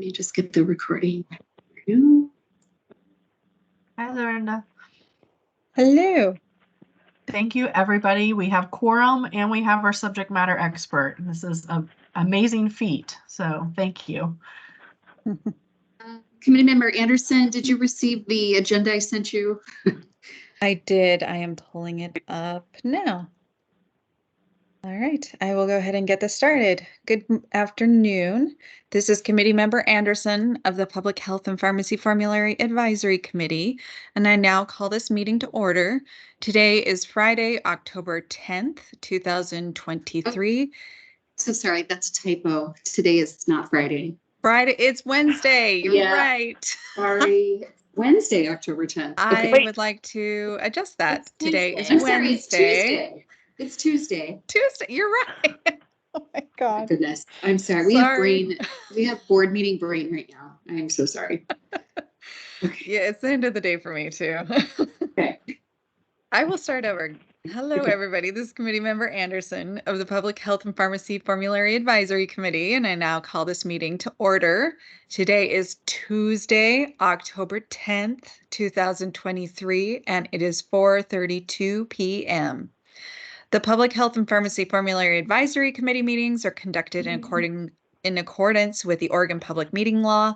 me just get the recording. Hi, Lorenda. Hello. Thank you, everybody. We have quorum and we have our subject matter expert. This is an amazing feat, so thank you. Committee Member Anderson, did you receive the agenda I sent you? I did. I am pulling it up now. All right, I will go ahead and get this started. Good afternoon. This is Committee Member Anderson of the Public Health and Pharmacy Formulary Advisory Committee, and I now call this meeting to order. Today is Friday, October 10th, 2023. So sorry, that's a typo. Today is not Friday. Friday, it's Wednesday. You're right. Sorry, Wednesday, October 10th. I would like to adjust that. Today is Wednesday. It's Tuesday. Tuesday, you're right. Oh my God. My goodness. I'm sorry. We have board meeting brain right now. I'm so sorry. Okay. Yeah, it's the end of the day for me too. Okay. I will start over. Hello, everybody. This is Committee Member Anderson of the Public Health and Pharmacy Formulary Advisory Committee, and I now call this meeting to order. Today is Tuesday, October 10th, 2023, and it is 4:32 p.m. The Public Health and Pharmacy Formulary Advisory Committee meetings are conducted in accordance with the Oregon Public Meeting Law.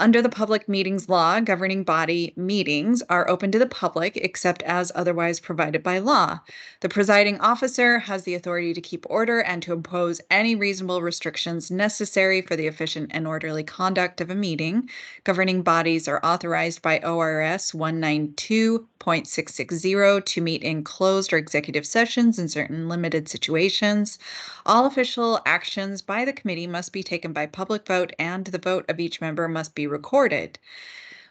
Under the Public Meetings Law, governing body meetings are open to the public except as otherwise provided by law. The presiding officer has the authority to keep order and to impose any reasonable restrictions necessary for the efficient and orderly conduct of a meeting. Governing bodies are authorized by ORS 192.660 to meet in closed or executive sessions in certain limited situations. All official actions by the committee must be taken by public vote, and the vote of each member must be recorded.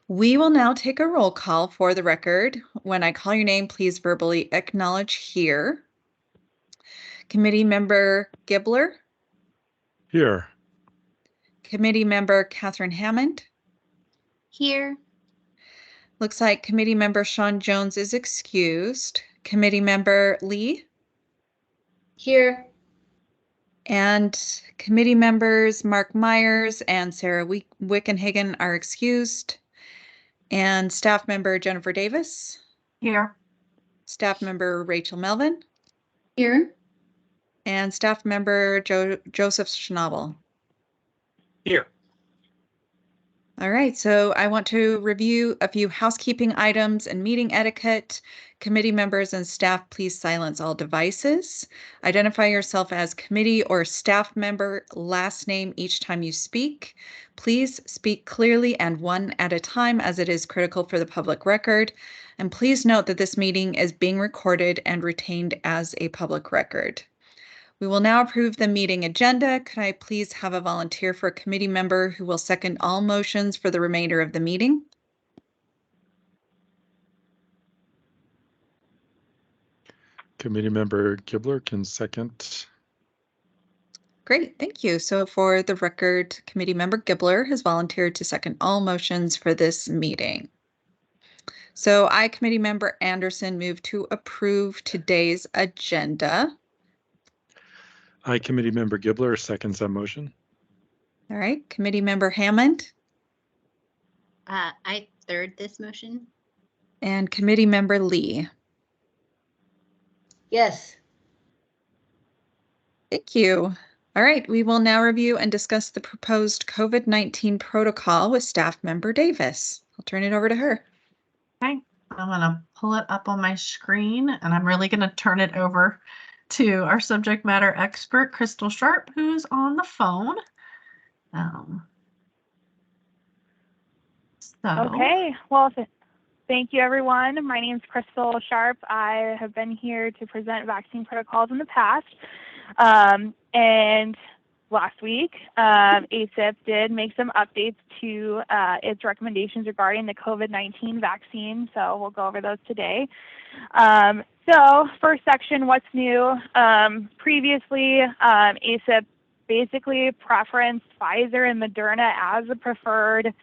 We will now take a roll call for the record. When I call your name, please verbally acknowledge here. Committee Member Gibler. Here. Committee Member Catherine Hammond. Here. Looks like Committee Member Sean Jones is excused. Committee Member Lee. Here. And committee members Mark Myers and Sarah Wickenhagen are excused. And staff member Jennifer Davis. Here. Staff member Rachel Melvin. Here. And staff member Joseph Schnabel. Here. All right, so I want to review a few housekeeping items and meeting etiquette. Committee members and staff, please silence all devices. Identify yourself as committee or staff member, last name each time you speak. Please speak clearly and one at a time, as it is critical for the public record. And please note that this meeting is being recorded and retained as a public record. We will now approve the meeting agenda. Could I please have a volunteer for a committee member who will second all motions for the remainder of the meeting? Committee Member Gibler can second. Great, thank you. So for the record, Committee Member Gibler has volunteered to second all motions for this meeting. So I, Committee Member Anderson, move to approve today's agenda. I, Committee Member Gibler, seconds that motion. All right, Committee Member Hammond. I third this motion. And Committee Member Lee. Yes. Thank you. All right, we will now review and discuss the proposed COVID-19 protocol with staff member Davis. I'll turn it over to her. Okay, I'm gonna pull it up on my screen, and I'm really gonna turn it over to our subject matter expert, Crystal Sharp, who's on the phone. Okay, well, thank you, everyone. My name is Crystal Sharp. I have been here to present vaccine protocols in the past. And last week, ACIP did make some updates to its recommendations regarding the COVID-19 vaccine, so we'll go over those today. So first section, what's new? Previously, ACIP basically preferenced Pfizer and Moderna as the preferred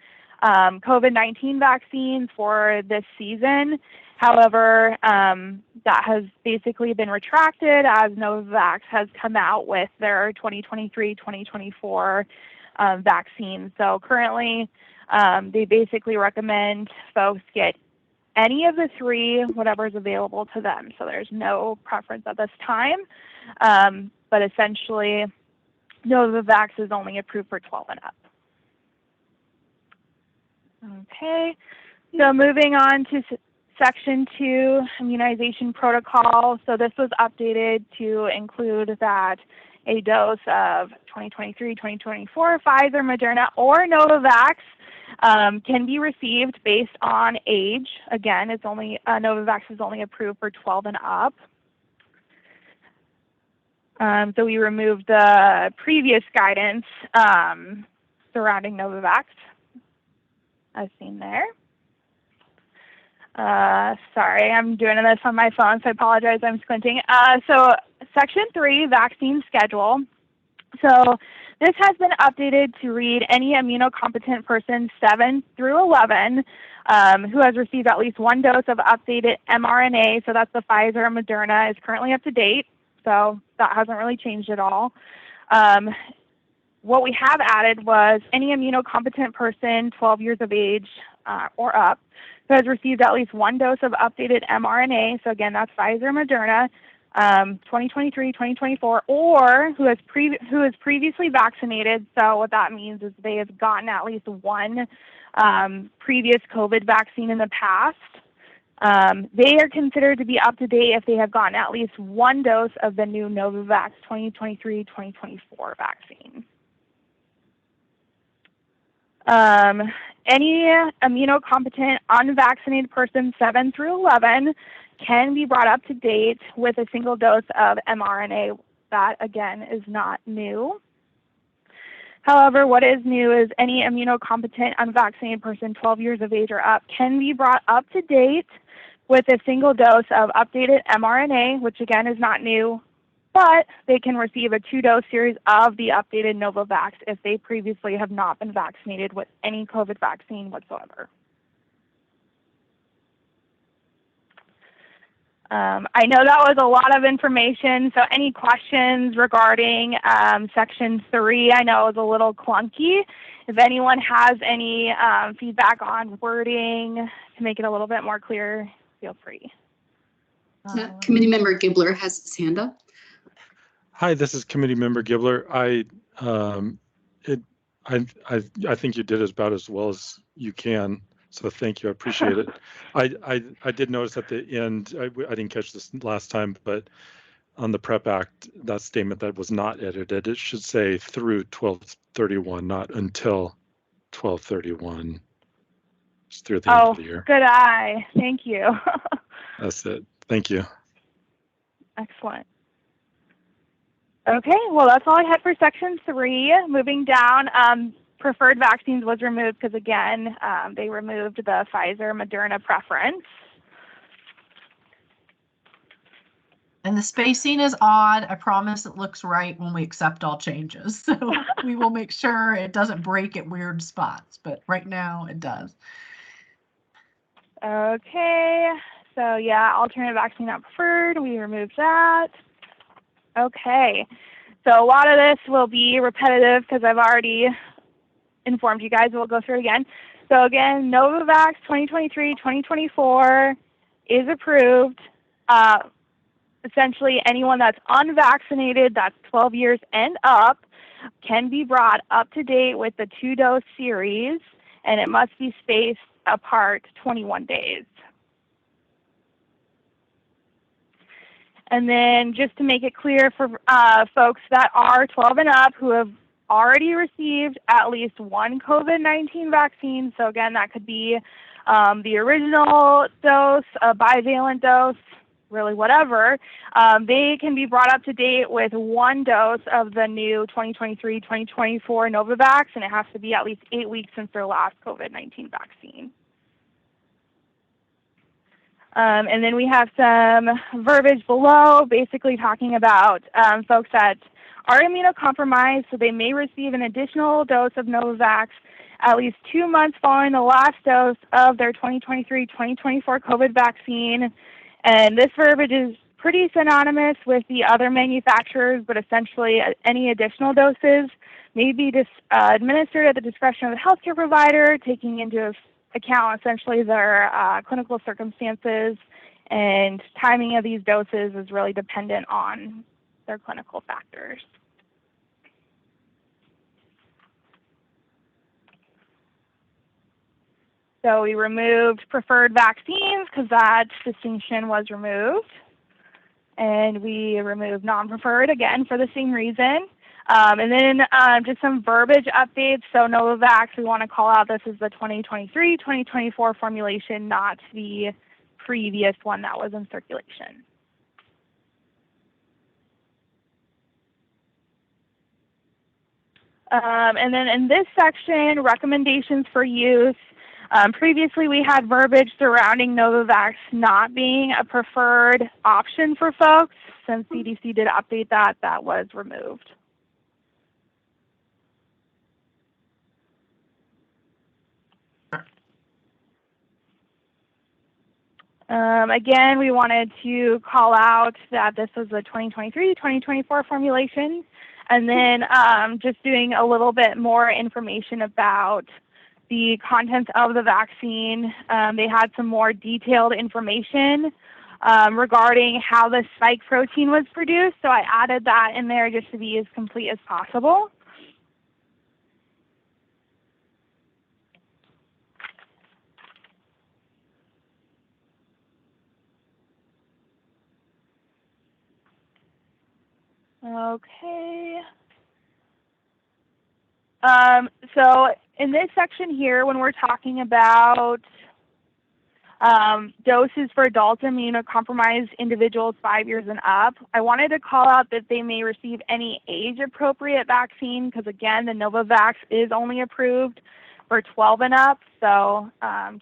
COVID-19 vaccine for this season. However, that has basically been retracted as Novavax has come out with their 2023-2024 vaccine. So currently, they basically recommend folks get any of the three, whatever is available to them. So there's no preference at this time, but essentially, Novavax is only approved for 12 and up. Okay, so moving on to Section 2, immunization protocol. So this was updated to include that a dose of 2023, 2024 Pfizer, Moderna, or Novavax can be received based on age. Again, it's only Novavax is only approved for 12 and up. So we removed the previous guidance surrounding Novavax, as seen there. Sorry, I'm doing this on my phone, so I apologize, I'm squinting. So Section 3, vaccine schedule. So this has been updated to read any immunocompetent person 7 through 11 who has received at least one dose of updated mRNA, so that's the Pfizer or Moderna, is currently up to date. So that hasn't really changed at all. What we have added was any immunocompetent person 12 years of age or up who has received at least one dose of updated mRNA, so again, that's Pfizer, Moderna, 2023, 2024, or who is previously vaccinated. So what that means is they have gotten at least one previous COVID vaccine in the past. They are considered to be up to date if they have gotten at least one dose of the new Novavax 2023-2024 vaccine. Any immunocompetent unvaccinated person 7 through 11 can be brought up to date with a single dose of mRNA. That, again, is not new. However, what is new is any immunocompetent unvaccinated person 12 years of age or up can be brought up to date with a single dose of updated mRNA, which again is not new, but they can receive a 2-dose series of the updated Novavax if they previously have not been vaccinated with any COVID vaccine whatsoever. I know that was a lot of information, so any questions regarding Section 3? I know it was a little clunky. If anyone has any feedback on wording to make it a little bit more clear, feel free. Committee Member Gibler has his hand up. Hi, this is Committee Member Gibler. I think you did about as well as you can. So thank you, I appreciate it. I did notice at the end, I didn't catch this last time, but on the PrEP Act, that statement that was not edited, it should say through 12/31, not until 12/31. It's through the end of the year. Good eye. Thank you. That's it. Thank you. Excellent. Okay, well, that's all I had for Section 3. Moving down, preferred vaccines was removed because, again, they removed the Pfizer-Moderna preference. And the spacing is odd. I promise it looks right when we accept all changes. So we will make sure it doesn't break at weird spots, but right now it does. Okay, so yeah, alternate vaccine not preferred. We removed that. Okay, so a lot of this will be repetitive because I've already informed you guys. We'll go through it again. So again, Novavax 2023-2024 is approved. Essentially, anyone that's unvaccinated, that's 12 years and up, can be brought up to date with the 2-dose series, and it must be spaced apart 21 days. And then just to make it clear for folks that are 12 and up who have already received at least one COVID-19 vaccine, so again, that could be the original dose, a bivalent dose, really whatever, they can be brought up to date with one dose of the new 2023-2024 Novavax, and it has to be at least 8 weeks since their last COVID-19 vaccine. And then we have some verbiage below, basically talking about folks that are immunocompromised, so they may receive an additional dose of Novavax at least 2 months following the last dose of their 2023-2024 COVID vaccine. And this verbiage is pretty synonymous with the other manufacturers, but essentially any additional doses may be administered at the discretion of the healthcare provider, taking into account essentially their clinical circumstances, and timing of these doses is really dependent on their clinical factors. So we removed preferred vaccines because that distinction was removed. And we removed non-preferred again for the same reason. And then just some verbiage updates. So Novavax, we want to call out this is the 2023-2024 formulation, not the previous one that was in circulation. And then in this section, recommendations for use. Previously, we had verbiage surrounding Novavax not being a preferred option for folks. Since CDC did update that, that was removed. Again, we wanted to call out that this was the 2023-2024 formulation, and then just doing a little bit more information about the contents of the vaccine. They had some more detailed information regarding how the spike protein was produced, so I added that in there just to be as complete as possible. Okay. So in this section here, when we're talking about doses for adult immunocompromised individuals 5 years and up, I wanted to call out that they may receive any age-appropriate vaccine because, again, the Novavax is only approved for 12 and up, so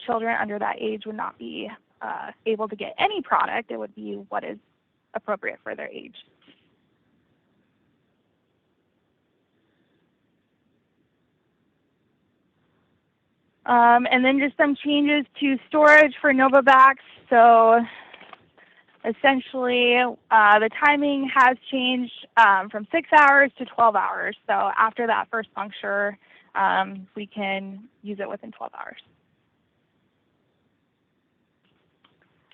children under that age would not be able to get any product. It would be what is appropriate for their age. And then just some changes to storage for Novavax. So essentially, the timing has changed from 6 hours to 12 hours. So after that first puncture, we can use it within 12 hours.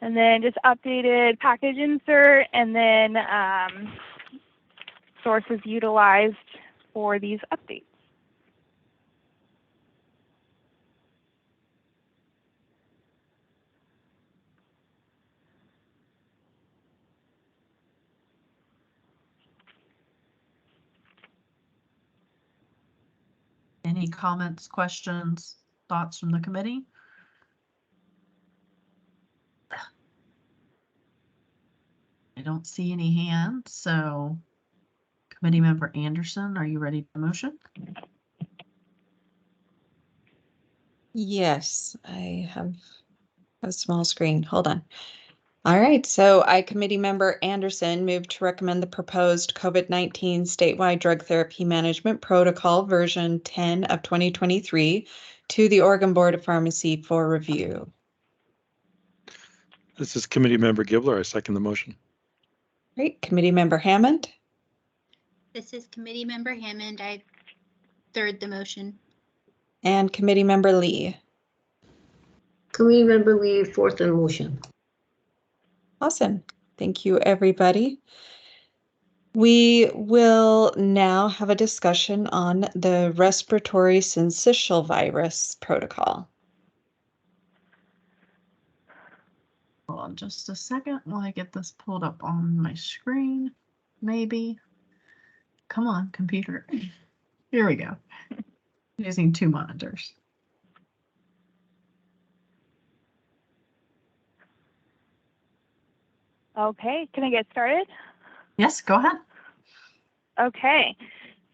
And then just updated package insert, and then sources utilized for these updates. Any comments, questions, thoughts from the committee? I don't see any hands, so Committee Member Anderson, are you ready to motion? Yes, I have a small screen. Hold on. All right, so Committee Member Anderson moved to recommend the proposed COVID-19 statewide drug therapy management protocol version 10 of 2023 to the Oregon Board of Pharmacy for review. This is Committee Member Gibler. I second the motion. Great. Committee Member Hammond. This is Committee Member Hammond. I third the motion. And Committee Member Lee. Committee Member Lee, fourth the motion. Awesome. Thank you, everybody. We will now have a discussion on the respiratory syncytial virus protocol. Hold on just a second while I get this pulled up on my screen. Maybe. Come on, computer. Here we go. Using two monitors. Okay, can I get started? Yes, go ahead. Okay,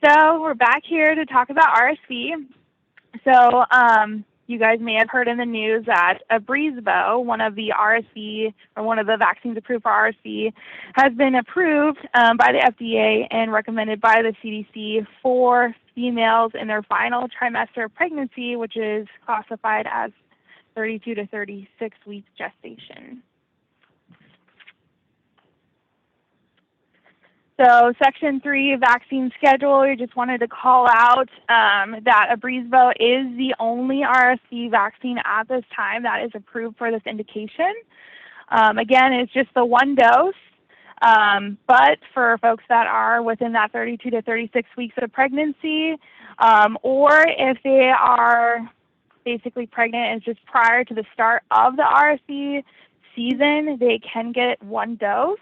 so we're back here to talk about RSV. So you guys may have heard in the news that Abrezvo, one of the RSV, or one of the vaccines approved for RSV, has been approved by the FDA and recommended by the CDC for females in their final trimester of pregnancy, which is classified as 32 to 36 weeks gestation. So Section 3, vaccine schedule, we just wanted to call out that Abrezvo is the only RSV vaccine at this time that is approved for this indication. Again, it's just the 1 dose, but for folks that are within that 32 to 36 weeks of pregnancy, or if they are basically pregnant and just prior to the start of the RSV season, they can get 1 dose.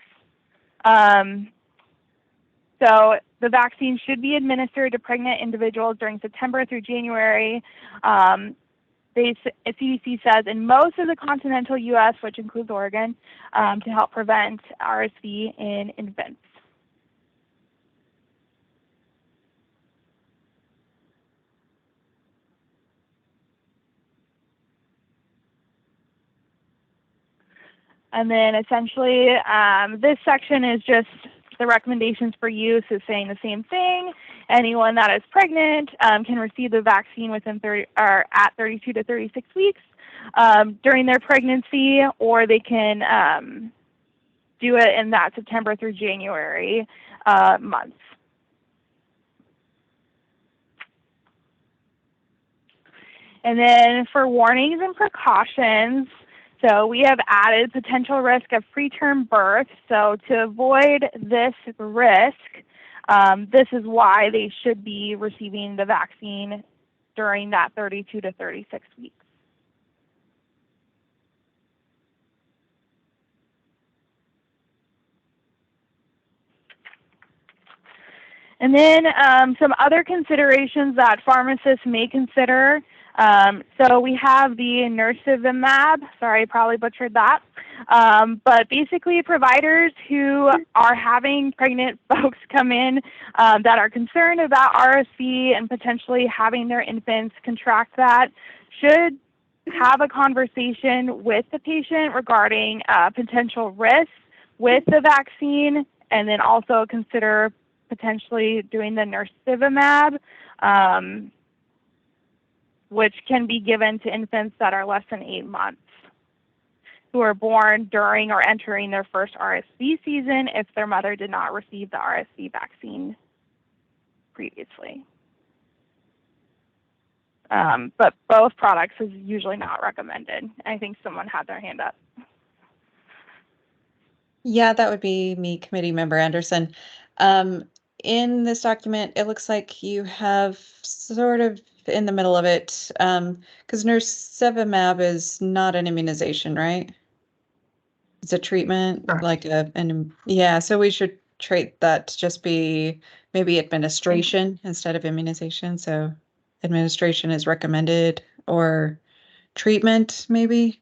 So the vaccine should be administered to pregnant individuals during September through January. CDC says in most of the continental U.S., which includes Oregon, to help prevent RSV in infants. And then essentially this section is just the recommendations for use is saying the same thing. Anyone that is pregnant can receive the vaccine within at 32 to 36 weeks during their pregnancy, or they can do it in that September through January months. And then for warnings and precautions, so we have added potential risk of preterm birth. So to avoid this risk, this is why they should be receiving the vaccine during that 32 to 36 weeks. And then some other considerations that pharmacists may consider. So we have the nirsevimab, sorry, I probably butchered that. But basically providers who are having pregnant folks come in that are concerned about RSV and potentially having their infants contract that should have a conversation with the patient regarding potential risks with the vaccine, and then also consider potentially doing the nirsevimab, which can be given to infants that are less than 8 months who are born during or entering their first RSV season if their mother did not receive the RSV vaccine previously. But both products is usually not recommended. I think someone had their hand up. Yeah, that would be me, Committee Member Anderson. In this document, it looks like you have sort of in the middle of it, because nirsevimab is not an immunization, right? It's a treatment, Sure. like yeah, so we should treat that to just be maybe administration instead of immunization. So administration is recommended, or treatment maybe.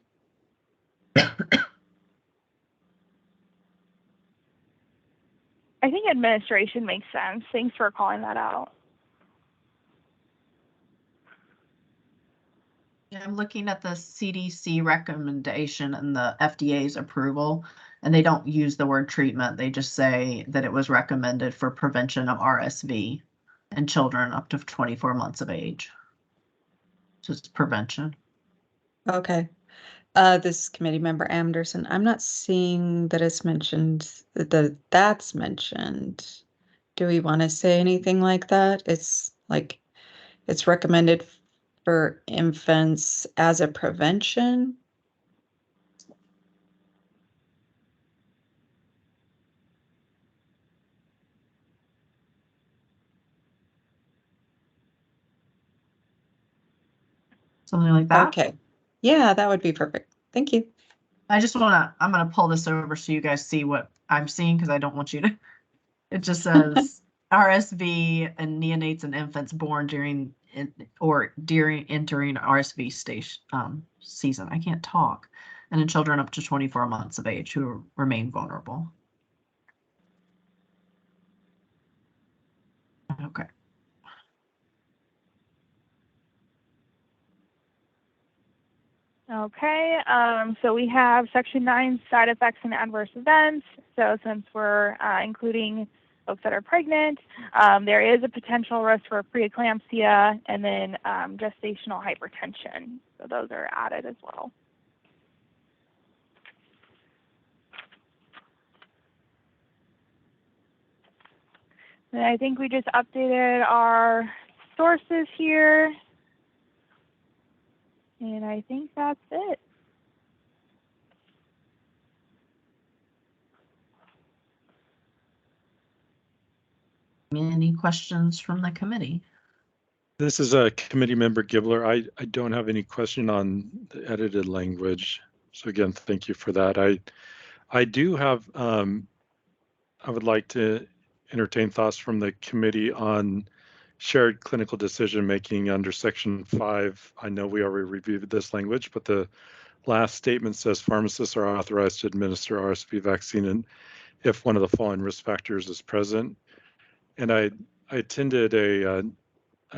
I think administration makes sense. Thanks for calling that out. Yeah, I'm looking at the CDC recommendation and the FDA's approval, and they don't use the word treatment. They just say that it was recommended for prevention of RSV in children up to 24 months of age. Just prevention. Okay. This Committee Member Anderson, I'm not seeing that it's mentioned, that's mentioned. Do we want to say anything like that? It's like, it's recommended for infants as a prevention. Something like that. Okay. Yeah, that would be perfect. Thank you. I'm gonna pull this over so you guys see what I'm seeing, because I don't want you to. It just says RSV and neonates and infants born during entering RSV season. I can't talk. And in children up to 24 months of age who remain vulnerable. Okay. Okay, so we have Section 9, side effects and adverse events. So since we're including folks that are pregnant, there is a potential risk for preeclampsia and then gestational hypertension. So those are added as well. And I think we just updated our sources here. And I think that's it. Any questions from the committee? This is a committee member Gibbler. I don't have any question on the edited language. So again, thank you for that. I do have, I would like to entertain thoughts from the committee on shared clinical decision-making under section 5. I know we already reviewed this language, but the last statement says pharmacists are authorized to administer RSV vaccine and if one of the following risk factors is present. And I attended a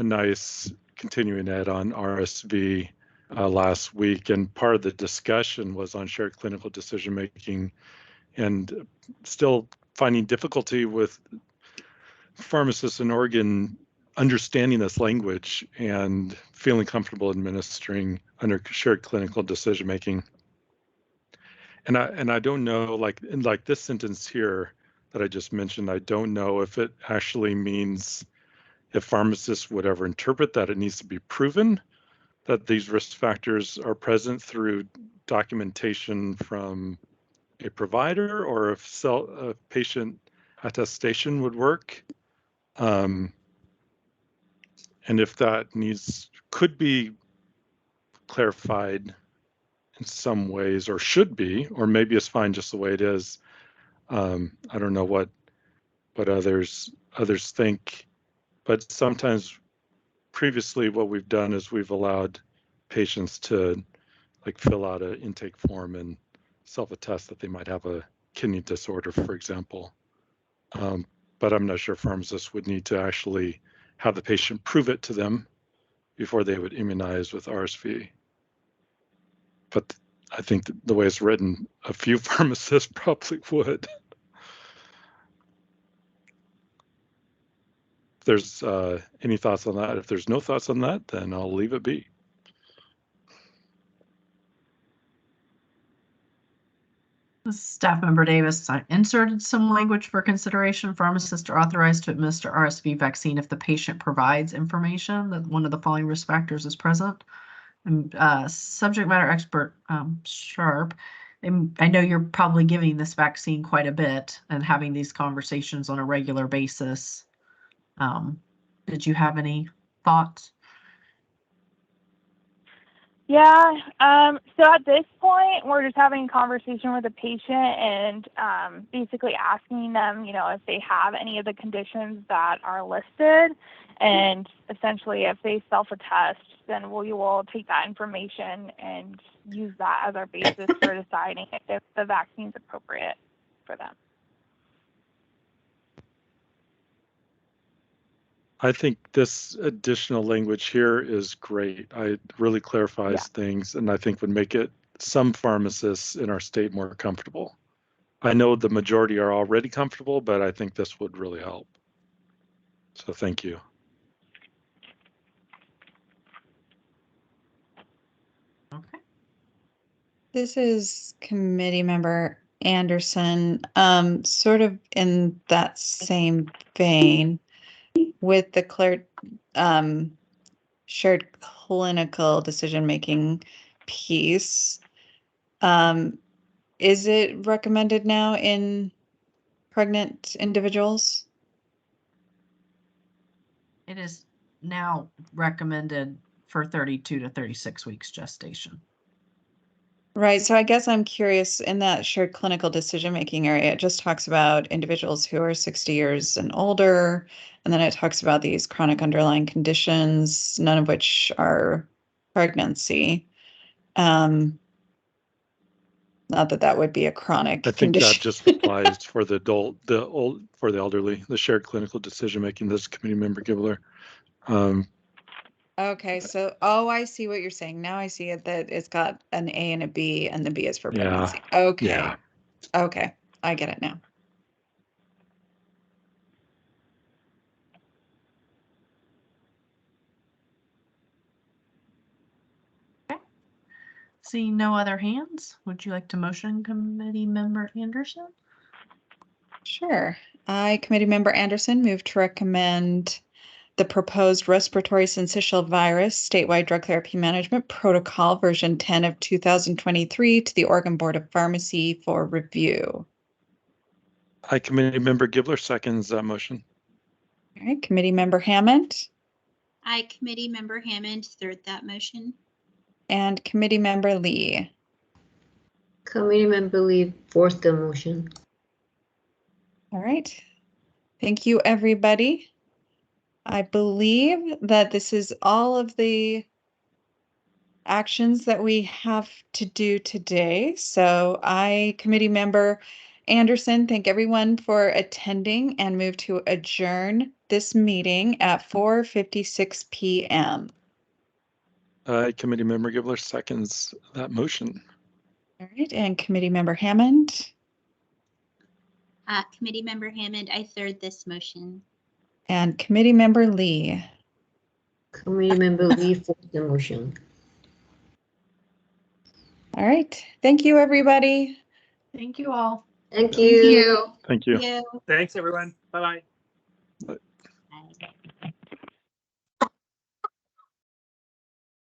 nice continuing ed on RSV last week, and part of the discussion was on shared clinical decision making, and still finding difficulty with pharmacists in Oregon understanding this language and feeling comfortable administering under shared clinical decision making. And I don't know, like in like this sentence here that I just mentioned, I don't know if it actually means if pharmacists would ever interpret that it needs to be proven that these risk factors are present through documentation from a provider, or if patient attestation would work. And if that could be clarified in some ways, or should be, or maybe it's fine just the way it is. I don't know what others think, but sometimes previously what we've done is we've allowed patients to like fill out an intake form and self-attest that they might have a kidney disorder, for example. But I'm not sure pharmacists would need to actually have the patient prove it to them before they would immunize with RSV. But I think the way it's written, a few pharmacists probably would. If there's any thoughts on that, if there's no thoughts on that, then I'll leave it be. Staff Member Davis, I inserted some language for consideration. Pharmacists are authorized to administer RSV vaccine if the patient provides information that one of the following risk factors is present. And subject matter expert Sharp, I know you're probably giving this vaccine quite a bit and having these conversations on a regular basis. Did you have any thoughts? Yeah, so at this point, we're just having a conversation with the patient and basically asking them, you know, if they have any of the conditions that are listed. And essentially, if they self-attest, then we will take that information and use that as our basis for deciding if the vaccine is appropriate for them. I think this additional language here is great. It really clarifies things, and I think would make some pharmacists in our state more comfortable. I know the majority are already comfortable, but I think this would really help. So thank you. Okay. This is committee member Anderson, sort of in that same vein with the shared clinical decision-making piece. Is it recommended now in pregnant individuals? It is now recommended for 32 to 36 weeks gestation. Right. So I guess I'm curious, in that shared clinical decision-making area, it just talks about individuals who are 60 years and older, and then it talks about these chronic underlying conditions, none of which are pregnancy. Not that would be a chronic I think condition. that just applies for the for the elderly, the shared clinical decision-making. This committee member Gibbler. Okay, so, I see what you're saying. Now I see it, that it's got an A and a B, and the B is for pregnancy. Okay. Yeah. Okay, I get it now. Seeing no other hands, would you like to motion committee member Anderson? Sure. I, Committee Member Anderson, move to recommend the proposed respiratory syncytial virus statewide drug therapy management protocol version 10 of 2023 to the Oregon Board of Pharmacy for review. I, Committee Member Gibler, seconds that motion. All right, Committee Member Hammond I, Committee Member Hammond, third that motion. and Committee Member Lee. Committee Member Lee, fourth the motion. All right. Thank you, everybody. I believe that this is all of the actions that we have to do today. So I, Committee Member Anderson, thank everyone for attending and move to adjourn this meeting at 4:56 p.m. I, Committee Member Gibler, seconds that motion. All right, and Committee Member Hammond Committee Member Hammond, I third this motion. and Committee Member Lee. Committee Member Lee, fourth the motion. All right, thank you, everybody. Thank you all. Thank Thank you. you. Thank you. You. Thanks, everyone. Bye-bye. Bye.